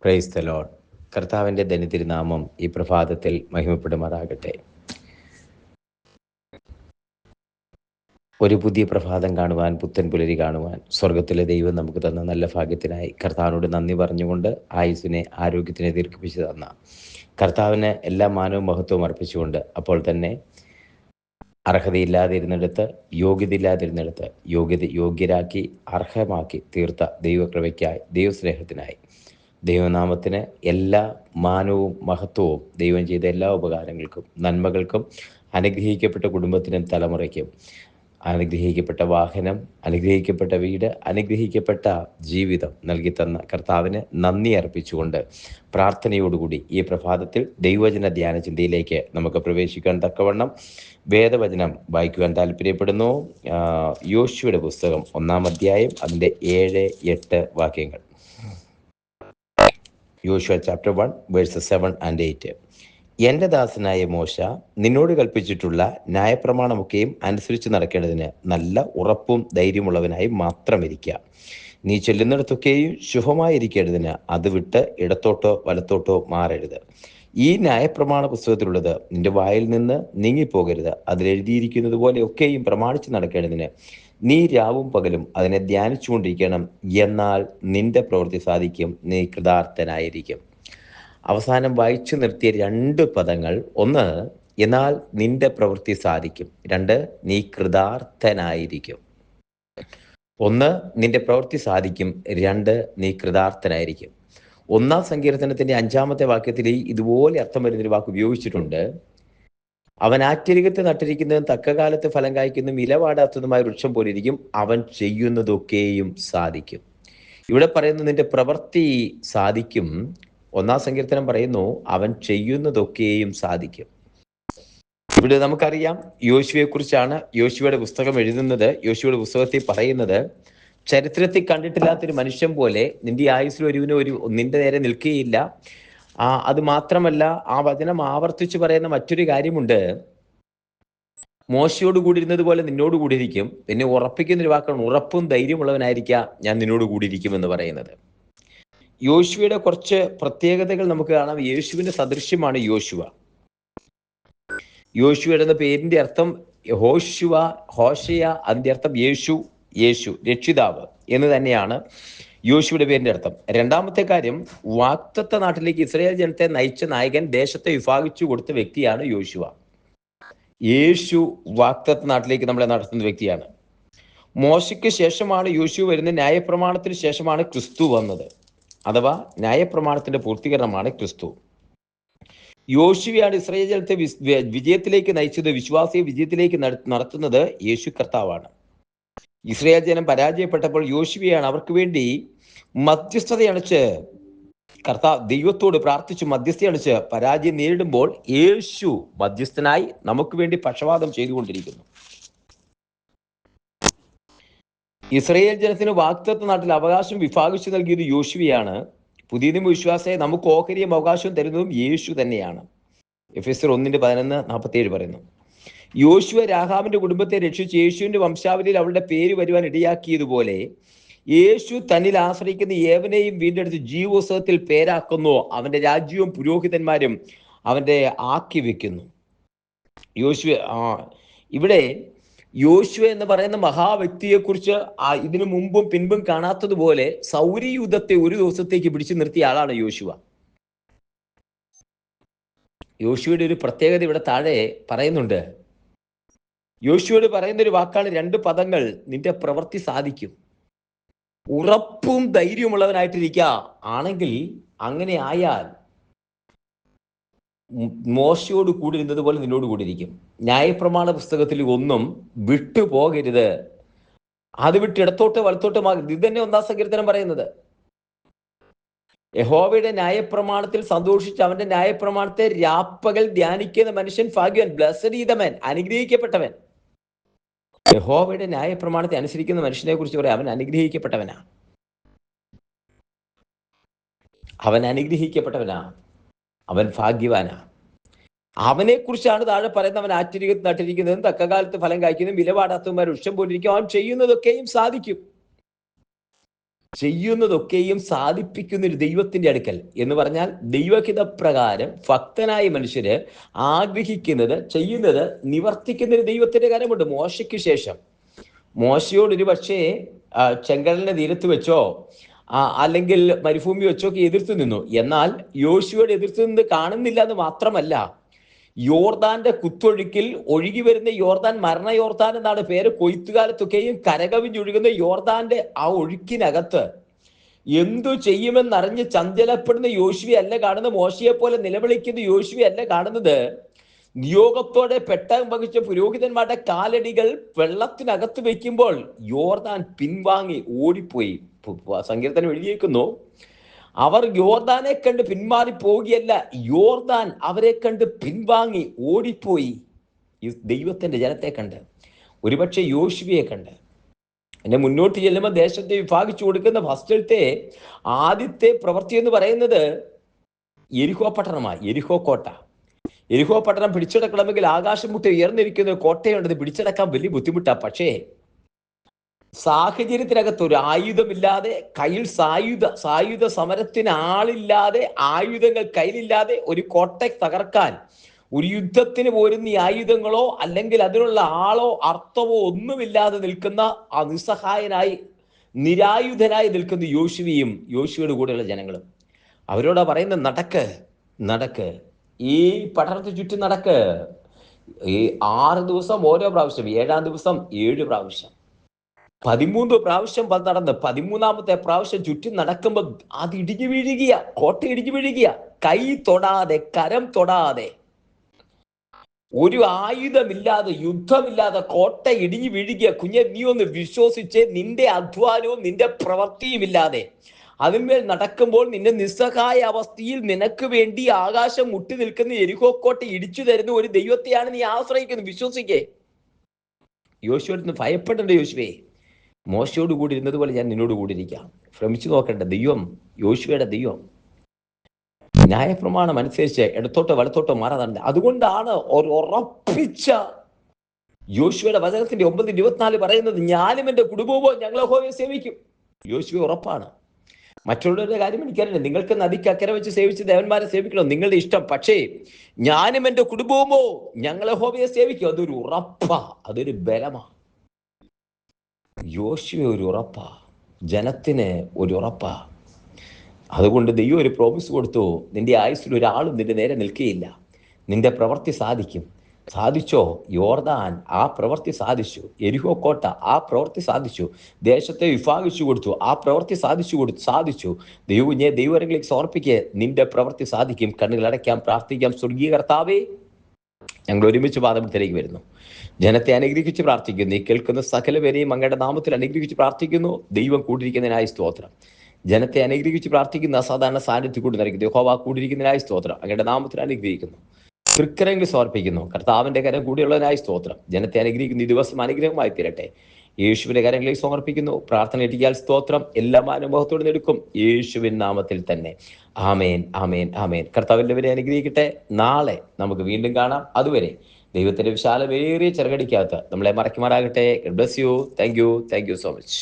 Praise the Lord. കർത്താവിൻ്റെ ധന്യതിരുനാമം ഈ പ്രഭാതത്തിൽ മഹിമപ്പെടുമാറാകട്ടെ. ഒരു പുതിയ പ്രഭാതം കാണുവാൻ, പുത്തൻ പുലരി കാണുവാൻ സ്വർഗത്തിലെ ദൈവം നമുക്ക് തന്ന നല്ല ഭാഗ്യത്തിനായി കർത്താവിനോട് നന്ദി പറഞ്ഞുകൊണ്ട് ആയുസ്സിനെ, ആരോഗ്യത്തിനെ ദീർഘിപ്പിച്ചു തന്ന കർത്താവിന് എല്ലാ മാനവും മഹത്വവും അർപ്പിച്ചുകൊണ്ട്, അപ്പോൾ തന്നെ അർഹതയില്ലാതിരുന്നിടത്ത്, യോഗ്യതയില്ലാതിരുന്നിടത്ത് യോഗ്യരാക്കി അർഹമാക്കി തീർത്ത ദൈവകൃപയ്ക്കായി, ദൈവസ്നേഹത്തിനായി, ദൈവനാമത്തിന് എല്ലാ മാനവും മഹത്വവും, ദൈവം ചെയ്ത എല്ലാ ഉപകാരങ്ങൾക്കും നന്മകൾക്കും, അനുഗ്രഹിക്കപ്പെട്ട കുടുംബത്തിനും തലമുറയ്ക്കും, അനുഗ്രഹിക്കപ്പെട്ട വാഹനം, അനുഗ്രഹിക്കപ്പെട്ട വീട്, അനുഗ്രഹിക്കപ്പെട്ട ജീവിതം നൽകി തന്ന കർത്താവിന് നന്ദി അർപ്പിച്ചുകൊണ്ട് പ്രാർത്ഥനയോടുകൂടി ഈ പ്രഭാതത്തിൽ ദൈവവചന ധ്യാന ചിന്തയിലേക്ക് നമുക്ക് പ്രവേശിക്കാൻ തക്കവണ്ണം വേദവചനം വായിക്കുവാൻ താല്പര്യപ്പെടുന്നു. യോശുവയുടെ പുസ്തകം 1-ാം അധ്യായം, അതിൻ്റെ 7-8 വാക്യങ്ങൾ. യോശുവ ചാപ്റ്റർ 1 വേഴ്സസ് 7 and 8. എൻ്റെ ദാസനായ മോശ നിന്നോട് കൽപ്പിച്ചിട്ടുള്ള ന്യായപ്രമാണമൊക്കെയും അനുസരിച്ച് നടക്കേണ്ടതിന് നല്ല ഉറപ്പും ധൈര്യമുള്ളവനായി മാത്രം ഇരിക്കുക. നീ ചെല്ലുന്നിടത്തൊക്കെയും ശുഭമായിരിക്കേണ്ടതിന് അത് വിട്ട് ഇടത്തോട്ടോ വലത്തോട്ടോ മാറരുത്. ഈ ന്യായപ്രമാണ പുസ്തകത്തിലുള്ളത് നിന്റെ വായിൽ നിന്ന് നീങ്ങിപ്പോകരുത്. അതിലെഴുതിയിരിക്കുന്നത് പോലെ ഒക്കെയും പ്രമാണിച്ച് നടക്കേണ്ടതിന് നീ രാവും പകലും അതിനെ ധ്യാനിച്ചുകൊണ്ടിരിക്കണം. എന്നാൽ നിന്റെ പ്രവൃത്തി സാധിക്കും, നീ കൃതാർത്ഥനായിരിക്കും. അവസാനം വായിച്ചു നിർത്തിയ 2 പദങ്ങൾ: 1, എന്നാൽ നിന്റെ പ്രവൃത്തി സാധിക്കും; 2, നീ കൃതാർത്ഥനായിരിക്കും. 1, നിന്റെ പ്രവൃത്തി സാധിക്കും; 2, നീ കൃതാർത്ഥനായിരിക്കും. 1-ാം സങ്കീർത്തനത്തിന്റെ 5-ാമത്തെ വാക്യത്തിൽ ഇതുപോലെ അർത്ഥം വരുന്നൊരു വാക്ക് ഉപയോഗിച്ചിട്ടുണ്ട്: അവൻ ആറ്റരികത്ത് നട്ടിരിക്കുന്നതും തക്കകാലത്ത് ഫലം കായ്ക്കുന്നതും ഇലവാടാത്തതുമായ വൃക്ഷം പോലെ ഇരിക്കും, അവൻ ചെയ്യുന്നതൊക്കെയും സാധിക്കും. ഇവിടെ പറയുന്നു നിന്റെ പ്രവൃത്തി സാധിക്കും. 1-ാം സങ്കീർത്തനം പറയുന്നു അവൻ ചെയ്യുന്നതൊക്കെയും സാധിക്കും. ഇവിടെ നമുക്കറിയാം യോശുവയെ കുറിച്ചാണ് യോശുവയുടെ പുസ്തകം എഴുതുന്നത്. യോശുവയുടെ പുസ്തകത്തിൽ പറയുന്നത്, ചരിത്രത്തിൽ കണ്ടിട്ടില്ലാത്തൊരു മനുഷ്യൻ പോലെ നിന്റെ ആയുസ്സിൽ നിന്റെ നേരെ നിൽക്കുകയില്ല. അത് മാത്രമല്ല, ആ വചനം ആവർത്തിച്ച് പറയുന്ന മറ്റൊരു കാര്യമുണ്ട്: മോശയോട് കൂടിയിരുന്നത് പോലെ നിന്നോട് കൂടിയിരിക്കും. പിന്നെ ഉറപ്പിക്കുന്നൊരു വാക്കാണ്, ഉറപ്പും ധൈര്യമുള്ളവനായിരിക്കുക ഞാൻ നിന്നോട് കൂടിയിരിക്കും എന്ന് പറയുന്നത്. യോശുവയുടെ കുറച്ച് പ്രത്യേകതകൾ നമുക്ക് കാണാം. യേശുവിന്റെ സദൃശ്യമാണ് യോശുവ. യോശുവയുടെ എന്ന പേരിന്റെ അർത്ഥം ഹോശയ, അതിന്റെ അർത്ഥം യേശു രക്ഷിതാവ് എന്ന് തന്നെയാണ് യോശുവയുടെ പേരിന്റെ അർത്ഥം. 2-ാമത്തെ കാര്യം, വാഗ്ദത്ത നാട്ടിലേക്ക് ഇസ്രായേൽ ജനത്തെ നയിച്ച നായകൻ, ദേശത്തെ വിഭാഗിച്ചു കൊടുത്ത വ്യക്തിയാണ് യോശുവ. യേശു വാഗ്ദത്ത നാട്ടിലേക്ക് നമ്മളെ നടത്തുന്ന വ്യക്തിയാണ്. മോശയ്ക്ക് ശേഷമാണ് യോശുവ വരുന്നത്. ന്യായപ്രമാണത്തിന് ശേഷമാണ് ക്രിസ്തു വന്നത്. അഥവാ ന്യായപ്രമാണത്തിന്റെ പൂർത്തീകരണമാണ് ക്രിസ്തു. യോശുവയാണ് ഇസ്രായേൽ ജനത്തെ വിജയത്തിലേക്ക് നയിച്ചത്. വിശ്വാസിയെ വിജയത്തിലേക്ക് നടത്തുന്നത് യേശു കർത്താവാണ്. ഇസ്രായേൽ ജനം പരാജയപ്പെട്ടപ്പോൾ യോശുവയാണ് അവർക്ക് വേണ്ടി മധ്യസ്ഥതയണിച്ച്, ദൈവത്തോട് പ്രാർത്ഥിച്ചു മധ്യസ്ഥയണിച്ച് പരാജയം നേരിടുമ്പോൾ യേശു മധ്യസ്ഥനായി നമുക്ക് വേണ്ടി പക്ഷപാതം ചെയ്തുകൊണ്ടിരിക്കുന്നു. ഇസ്രായേൽ ജനത്തിന് വാഗ്ദത്ത നാട്ടിൽ അവകാശം വിഭാഗിച്ചു നൽകിയത് യോശുവയാണ്. പുതിയ നിയമ വിശ്വാസിയെ നമുക്ക് ഓഹരിയും അവകാശവും തരുന്നതും യേശു തന്നെയാണ്. എഫെസ്യർ 1:11-47 പറയുന്നു. യോശുവ രാഹാബിന്റെ കുടുംബത്തെ രക്ഷിച്ച് യേശുവിന്റെ വംശാവലിയിൽ അവളുടെ പേര് വരുവാൻ ഇടയാക്കിയതുപോലെ യേശു തന്നിൽ ആശ്രയിക്കുന്ന ഏവനെയും വീണ്ടെടുത്ത് ജീവോത്സവത്തിൽ പേരാക്കുന്നു. അവന്റെ രാജ്യവും പുരോഹിതന്മാരും അവന്റെ ആക്കി വെക്കുന്നു. ഇവിടെ യോശുവ എന്ന് പറയുന്ന മഹാവ്യക്തിയെക്കുറിച്ച് ഇതിനു മുമ്പും പിൻപും കാണാത്തതുപോലെ സൗരയൂഥത്തെ ഒരു ദിവസത്തേക്ക് പിടിച്ചു നിർത്തിയ ആളാണ് യോശുവ. യോശുവയുടെ ഒരു പ്രത്യേകത ഇവിടെ താഴെ പറയുന്നുണ്ട്. യോശുവയോട് പറയുന്ന ഒരു വാക്കാണ്, 2 പദങ്ങൾ: നിന്റെ പ്രവൃത്തി സാധിക്കും. ഉറപ്പും ധൈര്യമുള്ളവനായിട്ടിരിക്കുക ആണെങ്കിൽ, അങ്ങനെ ആയാൽ മോശയോട് കൂടിയിരുന്നത് പോലെ നിന്നോട് കൂടിയിരിക്കും. ന്യായപ്രമാണ പുസ്തകത്തിൽ ഒന്നും വിട്ടുപോകരുത്. അത് വിട്ട് ഇടത്തോട്ട് വലത്തോട്ട് മാറരുത്. ഇത് തന്നെ 1-ാം സങ്കീർത്തനം പറയുന്നത്. യഹോവയുടെ ന്യായപ്രമാണത്തിൽ സന്തോഷിച്ച് അവന്റെ ന്യായപ്രമാണത്തെ രാപ്പകൽ ധ്യാനിക്കുന്ന മനുഷ്യൻ ഭാഗ്യവാൻ. ബ്ലെസ്ഡ് ഈസ് ദ മാൻ, അനുഗ്രഹിക്കപ്പെട്ടവൻ. യഹോവയുടെ ന്യായപ്രമാണത്തെ അനുസരിക്കുന്ന മനുഷ്യനെ കുറിച്ച് പറയാം, അവൻ അനുഗ്രഹിക്കപ്പെട്ടവനാ. അവൻ ഭാഗ്യവാനാ. അവനെ കുറിച്ചാണ് താഴെ പറയുന്നത്. അവൻ ആറ്റരികത്ത് നട്ടിരിക്കുന്നതും തക്കകാലത്ത് ഫലം കായ്ക്കുന്നതും വിലപാടാത്തവന്മാർ വൃക്ഷം പോലിരിക്കും, അവൻ ചെയ്യുന്നതൊക്കെയും സാധിക്കും. ചെയ്യുന്നതൊക്കെയും സാധിപ്പിക്കുന്ന ഒരു ദൈവത്തിന്റെ അടുക്കൽ എന്ന് പറഞ്ഞാൽ ദൈവഹിത പ്രകാരം ഭക്തനായ മനുഷ്യര് ആഗ്രഹിക്കുന്നത് ചെയ്യുന്നത് നിവർത്തിക്കുന്ന ഒരു ദൈവത്തിന്റെ കാര്യമുണ്ട്. മോശയ്ക്ക് ശേഷം മോശയോട് ഒരു പക്ഷേ ചെങ്കടലിന്റെ തീരത്ത് വെച്ചോ അല്ലെങ്കിൽ മരുഭൂമി വെച്ചോ ഒക്കെ എതിർത്ത് നിന്നു. എന്നാൽ യോശുവയോട് എതിർത്ത് നിന്ന് കാണുന്നില്ല എന്ന് മാത്രമല്ല, യോർദാന്റെ കുത്തൊഴുക്കിൽ ഒഴുകി വരുന്ന യോർദാൻ, മരണ യോർദാൻ എന്നാണ് പേര്, കൊയ്ത്തുകാലത്തൊക്കെയും കരകവിഞ്ഞൊഴുകുന്ന യോർദാന്റെ ആ ഒഴുക്കിനകത്ത് എന്തു ചെയ്യുമെന്നറിഞ്ഞ് ചഞ്ചലപ്പെടുന്ന യോശുവയല്ല കാണുന്നത്. മോശയെ പോലെ നിലവിളിക്കുന്ന യോശുവയല്ല കാണുന്നത്. നിയോഗത്തോടെ പെട്ടകം വഹിച്ച പുരോഹിതന്മാരുടെ കാലടികൾ വെള്ളത്തിനകത്ത് വെക്കുമ്പോൾ യോർദാൻ പിൻവാങ്ങി ഓടിപ്പോയി. സങ്കീർത്തനം എഴുതിയേക്കുന്നു, അവർ യോർദാനെ കണ്ട് പിന്മാറി പോവുകയല്ല, യോർദാൻ അവരെ കണ്ട് പിൻവാങ്ങി ഓടിപ്പോയി. ഈ ദൈവത്തിന്റെ ജനത്തെ കണ്ട്, ഒരുപക്ഷെ യോശുവയെ കണ്ട്. എന്നെ മുന്നോട്ട് ചെല്ലുമ്പോൾ ദേശത്തെ വിഭാഗിച്ചു കൊടുക്കുന്ന ഫസ്റ്റിലത്തെ ആദ്യത്തെ പ്രവൃത്തി എന്ന് പറയുന്നത് യെരിഹോ പട്ടണമാണ്. യെരിഹോ കോട്ട. യെരിഹോ പട്ടണം പിടിച്ചെടുക്കണമെങ്കിൽ ആകാശം മുട്ടി ഉയർന്നിരിക്കുന്ന ഒരു കോട്ടയുണ്ട്. അത് പിടിച്ചെടുക്കാൻ വലിയ ബുദ്ധിമുട്ടാണ്. പക്ഷേ സാഹചര്യത്തിനകത്ത് ഒരു ആയുധമില്ലാതെ, കയ്യിൽ സായുധ സമരത്തിന് ആളില്ലാതെ, ആയുധങ്ങൾ കയ്യിലില്ലാതെ ഒരു കോട്ട തകർക്കാൻ, ഒരു യുദ്ധത്തിന് പോരുന്ന ഈ ആയുധങ്ങളോ അല്ലെങ്കിൽ അതിനുള്ള ആളോ അർത്ഥമോ ഒന്നുമില്ലാതെ നിൽക്കുന്ന ആ നിസ്സഹായനായി നിരായുധനായി നിൽക്കുന്ന യോശുവയും യോശുവയുടെ കൂടെയുള്ള ജനങ്ങളും അവരോടാ പറയുന്നത്, നടക്ക്, ഈ പട്ടണത്തെ ചുറ്റും നടക്ക്. ഈ 6 ദിവസം ഓരോ പ്രാവശ്യം, 7-ാം ദിവസം 7 പ്രാവശ്യം, 13 പ്രാവശ്യം നടന്ന് 13ാമത്തെ പ്രാവശ്യം ചുറ്റും നടക്കുമ്പോൾ അത് ഇടിഞ്ഞു വീഴുക, കോട്ട ഇടിഞ്ഞു വീഴുക. കൈ തൊടാതെ, കരം തൊടാതെ, ഒരു ആയുധമില്ലാതെ, യുദ്ധമില്ലാതെ കോട്ട ഇടിഞ്ഞു വീഴുക. കുഞ്ഞെ, നീ ഒന്ന് വിശ്വസിച്ച്, നിന്റെ അധ്വാനവും നിന്റെ പ്രവൃത്തിയും ഇല്ലാതെ അതിന്മേൽ നടക്കുമ്പോൾ നിന്റെ നിസ്സഹായ അവസ്ഥയിൽ നിനക്ക് വേണ്ടി ആകാശം മുട്ടി നിൽക്കുന്ന യെരിഹോ കോട്ട ഇടിച്ചു തരുന്ന ഒരു ദൈവത്തെയാണ് നീ ആശ്രയിക്കുന്നത്. വിശ്വസിക്കേ. യോശുവോട് ഭയപ്പെടേണ്ട. യോശുവേ, മോശയോട് കൂടി ഇരുന്നതുപോലെ ഞാൻ നിന്നോട് കൂടി ഇരിക്കാം. ശ്രമിച്ചു നോക്കേണ്ട ദൈവം, യോശുവയുടെ ദൈവം ന്യായപ്രമാണം അനുസരിച്ച് ഇടത്തോട്ടോ വലത്തോട്ടോ മാറാതെ. അതുകൊണ്ടാണ് ഒരു ഉറപ്പിച്ച യോശുവയുടെ വചനത്തിന്റെ 9:24 പറയുന്നത്, ഞാനും എൻ്റെ കുടുംബവും ഞങ്ങൾ യഹോവയെ സേവിക്കും. യോശുവ ഉറപ്പാണ്. മറ്റുള്ളവരുടെ കാര്യം എനിക്കറിയില്ല. നിങ്ങൾക്ക് നദിക്ക് അക്കരെ വെച്ച് സേവിച്ച് ദേവന്മാരെ സേവിക്കണം, നിങ്ങളുടെ ഇഷ്ടം. പക്ഷേ ഞാനും എൻ്റെ കുടുംബവുമോ ഞങ്ങൾ യഹോവയെ സേവിക്കും. അതൊരു ഉറപ്പാ, അതൊരു ബലമാ. യോശുവ ഒരു ഉറപ്പാ, ജനത്തിന് ഒരു ഉറപ്പാ. അതുകൊണ്ട് ദൈവം ഒരു പ്രോമിസ് കൊടുത്തു, നിന്റെ ആയുസ്സിൽ ഒരാളും നിന്റെ നേരെ നിൽക്കുകയില്ല, നിന്റെ പ്രവൃത്തി സാധിക്കും. സാധിച്ചോ? യോർദാൻ ആ പ്രവൃത്തി സാധിച്ചു. യെരിഹോ കോട്ട ആ പ്രവൃത്തി സാധിച്ചു. ദേശത്തെ വിഭാഗിച്ചു കൊടുത്തു, ആ പ്രവൃത്തി സാധിച്ചു. ദൈവങ്ങളിലേക്ക് സമർപ്പിക്കുക, നിന്റെ പ്രവൃത്തി സാധിക്കും. കണ്ണുകൾ അടയ്ക്കാം, പ്രാർത്ഥിക്കാം. സ്വർഗീയ കർത്താവേ, ഞങ്ങൾ ഒരുമിച്ച് പാദത്തിലേക്ക് വരുന്നു. ജനത്തെ അനുഗ്രഹിച്ച് പ്രാർത്ഥിക്കുന്നു. ഈ കേൾക്കുന്ന സകല പേരെയും അങ്ങയുടെ നാമത്തിൽ അനുഗ്രഹിച്ച് പ്രാർത്ഥിക്കുന്നു. ദൈവം കൂടിയിരിക്കുന്നതിനായി സ്തോത്രം. ജനത്തെ അനുഗ്രഹിച്ച് പ്രാർത്ഥിക്കുന്ന അസാധാരണ സാന്നിധ്യം കൂടി നിറയ്ക്കുന്നു. യഹോവ കൂടിയിരിക്കുന്നതിനായി സ്തോത്രം. അങ്ങയുടെ നാമത്തിൽ അനുഗ്രഹിക്കുന്നു. തൃക്കരങ്ങളിൽ സമർപ്പിക്കുന്നു. കർത്താവിന്റെ കരം കൂടിയുള്ളതിനായി സ്തോത്രം. ജനത്തെ അനുഗ്രഹിക്കുന്ന ഈ ദിവസം അനുഗ്രഹമായി തീരട്ടെ. യേശുവിന്റെ കരങ്ങളിലേക്ക് സമർപ്പിക്കുന്നു. പ്രാർത്ഥന ഇട്ടിയാൽ സ്തോത്രം. എല്ലാ അനുഭവത്തോട് എടുക്കും യേശുവിൻ നാമത്തിൽ തന്നെ. ആമേൻ, ആമേൻ, ആമേൻ. കർത്താവിന്റെ അനുഗ്രഹിക്കട്ടെ. നാളെ നമുക്ക് വീണ്ടും കാണാം. അതുവരെ ദൈവത്തിന്റെ വിശാലമേറിയ ചെറുകടിക്കകത്ത് നമ്മളെ മറക്കുമാറാകട്ടെ. Bless you. Thank you so much.